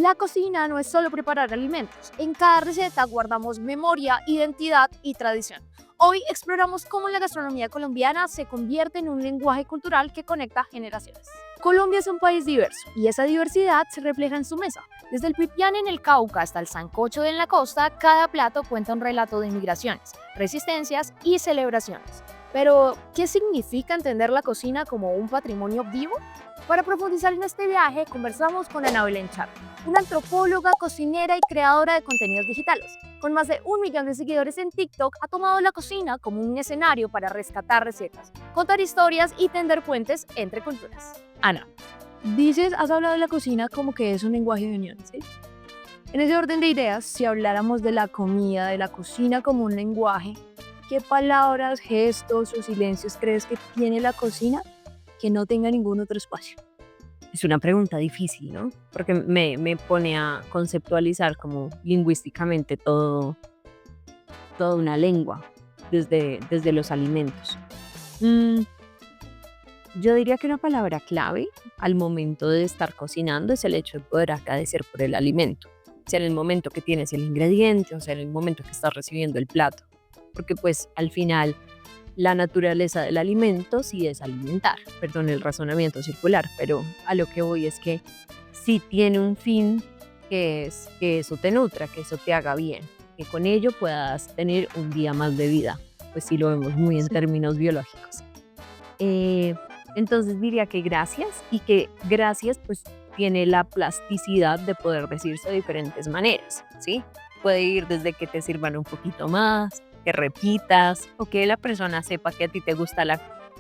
La cocina no es solo preparar alimentos. En cada receta guardamos memoria, identidad y tradición. Hoy exploramos cómo la gastronomía colombiana se convierte en un lenguaje cultural que conecta generaciones. Colombia es un país diverso y esa diversidad se refleja en su mesa. Desde el pipián en el Cauca hasta el sancocho en la costa, cada plato cuenta un relato de migraciones, resistencias y celebraciones. Pero, ¿qué significa entender la cocina como un patrimonio vivo? Para profundizar en este viaje, conversamos con Ana Belén Char, una antropóloga, cocinera y creadora de contenidos digitales. Con más de 1 millón de seguidores en TikTok, ha tomado la cocina como un escenario para rescatar recetas, contar historias y tender puentes entre culturas. Ana, has hablado de la cocina como que es un lenguaje de unión, ¿sí? En ese orden de ideas, si habláramos de la comida, de la cocina como un lenguaje, ¿qué palabras, gestos o silencios crees que tiene la cocina que no tenga ningún otro espacio? Es una pregunta difícil, ¿no? Porque me pone a conceptualizar como lingüísticamente toda una lengua desde los alimentos. Yo diría que una palabra clave al momento de estar cocinando es el hecho de poder agradecer por el alimento, sea en el momento que tienes el ingrediente o sea en el momento que estás recibiendo el plato, porque pues al final la naturaleza del alimento sí es alimentar, perdón el razonamiento circular, pero a lo que voy es que sí tiene un fin que es que eso te nutra, que eso te haga bien, que con ello puedas tener un día más de vida, pues sí lo vemos muy en términos biológicos. Entonces diría que gracias y que gracias pues tiene la plasticidad de poder decirse de diferentes maneras, ¿sí? Puede ir desde que te sirvan un poquito más, que repitas o que la persona sepa que a ti te gusta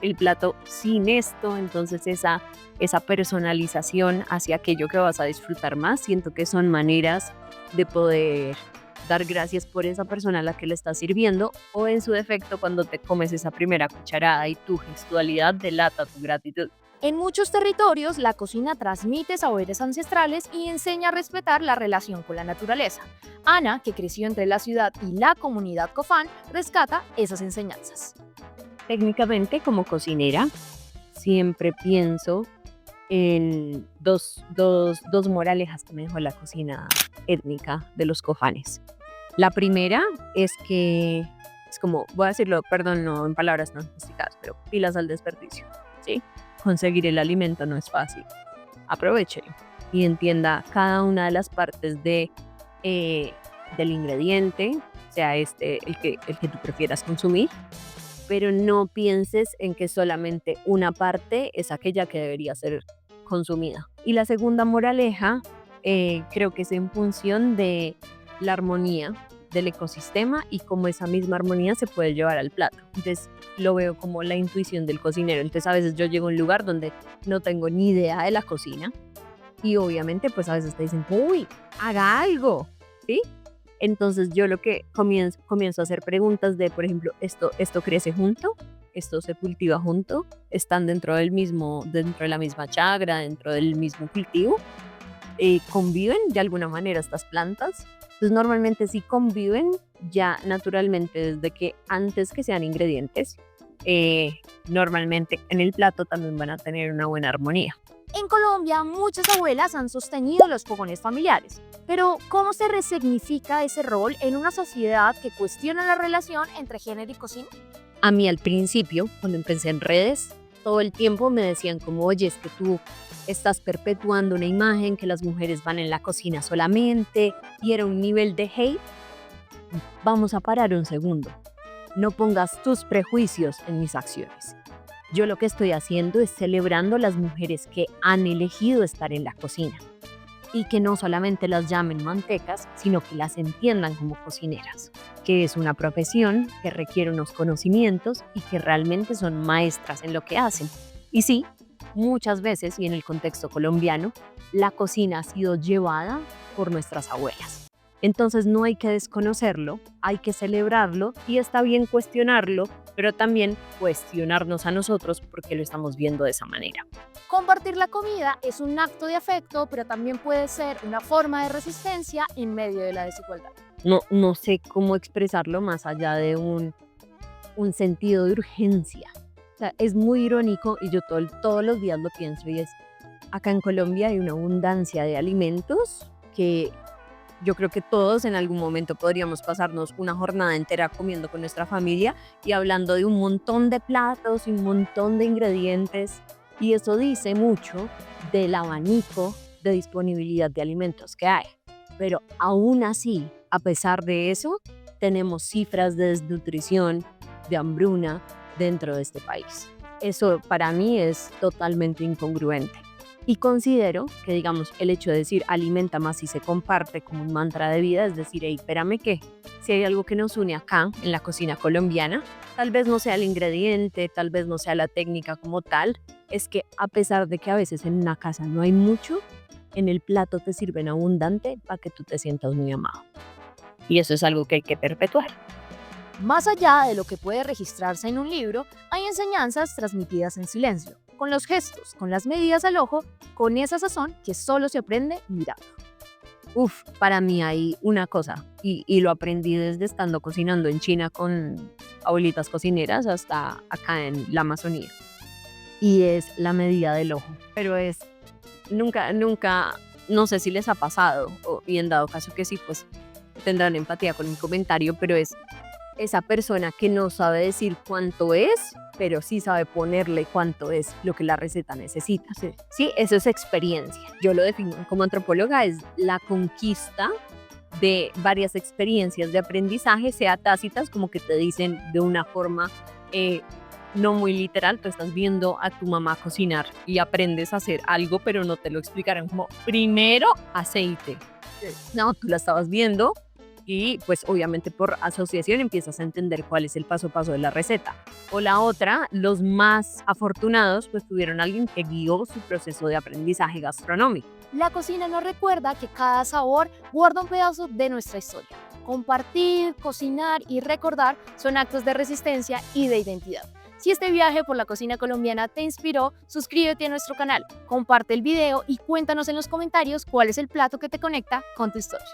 el plato sin esto, entonces esa personalización hacia aquello que vas a disfrutar más, siento que son maneras de poder dar gracias por esa persona a la que le estás sirviendo o en su defecto cuando te comes esa primera cucharada y tu gestualidad delata tu gratitud. En muchos territorios, la cocina transmite saberes ancestrales y enseña a respetar la relación con la naturaleza. Ana, que creció entre la ciudad y la comunidad Cofán, rescata esas enseñanzas. Técnicamente, como cocinera, siempre pienso en dos moralejas que me dejó la cocina étnica de los cofanes. La primera es que, es como, voy a decirlo, perdón, no en palabras no sofisticadas, pero pilas al desperdicio, ¿sí? Conseguir el alimento no es fácil. Aprovéchelo y entienda cada una de las partes del ingrediente, sea el que tú prefieras consumir, pero no pienses en que solamente una parte es aquella que debería ser consumida. Y la segunda moraleja creo que es en función de la armonía del ecosistema y cómo esa misma armonía se puede llevar al plato. Entonces lo veo como la intuición del cocinero. Entonces a veces yo llego a un lugar donde no tengo ni idea de la cocina y obviamente pues a veces te dicen, uy, haga algo, ¿sí? Entonces yo lo que comienzo a hacer preguntas de, por ejemplo, ¿esto crece junto? ¿Esto se cultiva junto? ¿Están dentro de la misma chagra, dentro del mismo cultivo? ¿Conviven de alguna manera estas plantas? Entonces normalmente sí conviven ya naturalmente desde que antes que sean ingredientes, normalmente en el plato también van a tener una buena armonía. En Colombia, muchas abuelas han sostenido los fogones familiares. Pero, ¿cómo se resignifica ese rol en una sociedad que cuestiona la relación entre género y cocina? A mí al principio, cuando empecé en redes, todo el tiempo me decían como, oye, es que tú estás perpetuando una imagen que las mujeres van en la cocina solamente, y era un nivel de hate. Vamos a parar un segundo. No pongas tus prejuicios en mis acciones. Yo lo que estoy haciendo es celebrando a las mujeres que han elegido estar en la cocina y que no solamente las llamen mantecas, sino que las entiendan como cocineras, que es una profesión que requiere unos conocimientos y que realmente son maestras en lo que hacen. Y sí, muchas veces, y en el contexto colombiano, la cocina ha sido llevada por nuestras abuelas. Entonces no hay que desconocerlo, hay que celebrarlo y está bien cuestionarlo, pero también cuestionarnos a nosotros porque lo estamos viendo de esa manera. Compartir la comida es un acto de afecto, pero también puede ser una forma de resistencia en medio de la desigualdad. No sé cómo expresarlo más allá de un sentido de urgencia. O sea, es muy irónico y yo todos los días lo pienso y es, acá en Colombia hay una abundancia de alimentos que yo creo que todos en algún momento podríamos pasarnos una jornada entera comiendo con nuestra familia y hablando de un montón de platos y un montón de ingredientes. Y eso dice mucho del abanico de disponibilidad de alimentos que hay. Pero aún así, a pesar de eso, tenemos cifras de desnutrición, de hambruna dentro de este país. Eso para mí es totalmente incongruente. Y considero que, digamos, el hecho de decir alimenta más si se comparte como un mantra de vida, es decir, hey, espérame que si hay algo que nos une acá en la cocina colombiana, tal vez no sea el ingrediente, tal vez no sea la técnica como tal, es que a pesar de que a veces en una casa no hay mucho, en el plato te sirven abundante para que tú te sientas muy amado. Y eso es algo que hay que perpetuar. Más allá de lo que puede registrarse en un libro, hay enseñanzas transmitidas en silencio, con los gestos, con las medidas al ojo, con esa sazón que solo se aprende mirando. Para mí hay una cosa, y lo aprendí desde estando cocinando en China con abuelitas cocineras hasta acá en la Amazonía, y es la medida del ojo. Pero nunca, no sé si les ha pasado, y en dado caso que sí, pues tendrán empatía con mi comentario, pero es esa persona que no sabe decir cuánto es, pero sí sabe ponerle cuánto es lo que la receta necesita. Sí, eso es experiencia. Yo lo defino como antropóloga, es la conquista de varias experiencias de aprendizaje, sea tácitas, como que te dicen de una forma no muy literal, tú estás viendo a tu mamá cocinar y aprendes a hacer algo, pero no te lo explicaron como primero aceite. No, tú la estabas viendo y pues obviamente por asociación empiezas a entender cuál es el paso a paso de la receta. O la otra, los más afortunados pues tuvieron a alguien que guió su proceso de aprendizaje gastronómico. La cocina nos recuerda que cada sabor guarda un pedazo de nuestra historia. Compartir, cocinar y recordar son actos de resistencia y de identidad. Si este viaje por la cocina colombiana te inspiró, suscríbete a nuestro canal, comparte el video y cuéntanos en los comentarios cuál es el plato que te conecta con tu historia.